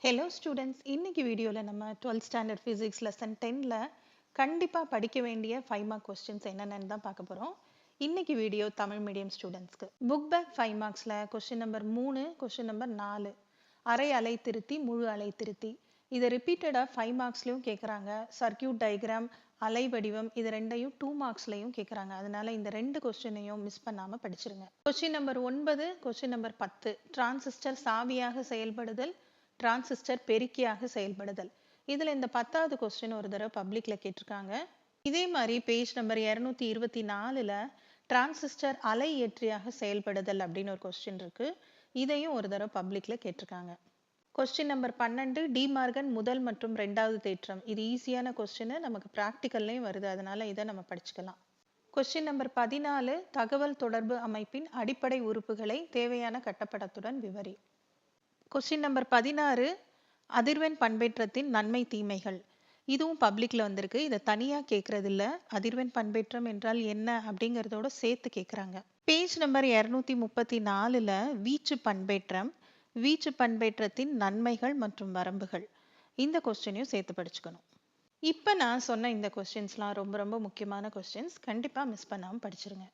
Hello students, இன்னைக்கு வீடியோவில் நம்ம 12th ஸ்டாண்டர்ட் ஃபிசிக்ஸ் லெசன் 10ல் கண்டிப்பாக படிக்க வேண்டிய 5 மார்க் கொஸ்டின்ஸ் என்னென்னு தான் பார்க்க போகிறோம். இன்னைக்கு வீடியோ தமிழ் மீடியம் ஸ்டூடெண்ட்ஸ்க்கு புக் பேக் 5 மார்க்ஸில் கொஸ்டின் நம்பர் 3, கொஸ்டின் நம்பர் 4 அரை அலை திருத்தி முழு அலை திருத்தி இதை ரிப்பீட்டடாக 5 மார்க்ஸ்லையும் கேட்குறாங்க. சர்க்கியூட் டயக்ராம், அலை வடிவம் இது ரெண்டையும் 2 மார்க்ஸ்லையும் கேட்குறாங்க. அதனால இந்த ரெண்டு கொஸ்டினையும் மிஸ் பண்ணாமல் படிச்சிருங்க. Question number 9, question number 10 transistor சாவியாக செயல்படுதல், டிரான்சிஸ்டர் பெருக்கியாக செயல்படுதல். இதுல இந்த 10வது கொஸ்டின் ஒரு தடவை பப்ளிக்ல கேட்டிருக்காங்க. இதே மாதிரி பேஜ் நம்பர் 224ல டிரான்சிஸ்டர் அலை ஏற்றியாக செயல்படுதல் அப்படின்னு ஒரு கொஸ்டின் இருக்கு. இதையும் ஒரு தடவை பப்ளிக்ல கேட்டிருக்காங்க. கொஸ்டின் நம்பர் 12 டிமார்கன் முதல் மற்றும் 2வது தேற்றம். இது ஈஸியான கொஸ்டின், நமக்கு பிராக்டிக்கல்லையும் வருது, அதனால இதை நம்ம படிச்சுக்கலாம். கொஸ்டின் நம்பர் 14 தகவல் தொடர்பு அமைப்பின் அடிப்படை உறுப்புகளை தேவையான கட்டப்படத்துடன் விவரி. கொஸ்டின் நம்பர் 16 அதிர்வெண் பண்பேற்றத்தின் நன்மை தீமைகள். இதுவும் பப்ளிக்ல வந்திருக்கு. இதை தனியா கேட்கறது இல்ல, அதிர்வெண் பண்பேற்றம் என்றால் என்ன அப்படிங்கறதோட சேர்த்து கேட்குறாங்க. பேஜ் நம்பர் 234ல வீச்சு பண்பேற்றம், வீச்சு பண்பேற்றத்தின் நன்மைகள் மற்றும் வரம்புகள், இந்த கொஸ்டினையும் சேர்த்து படிச்சுக்கணும். இப்போ நான் சொன்ன இந்த கொஸ்டின்ஸ்லாம் ரொம்ப ரொம்ப முக்கியமான கொஸ்டின்ஸ், கண்டிப்பா மிஸ் பண்ணாம படிச்சிருங்க.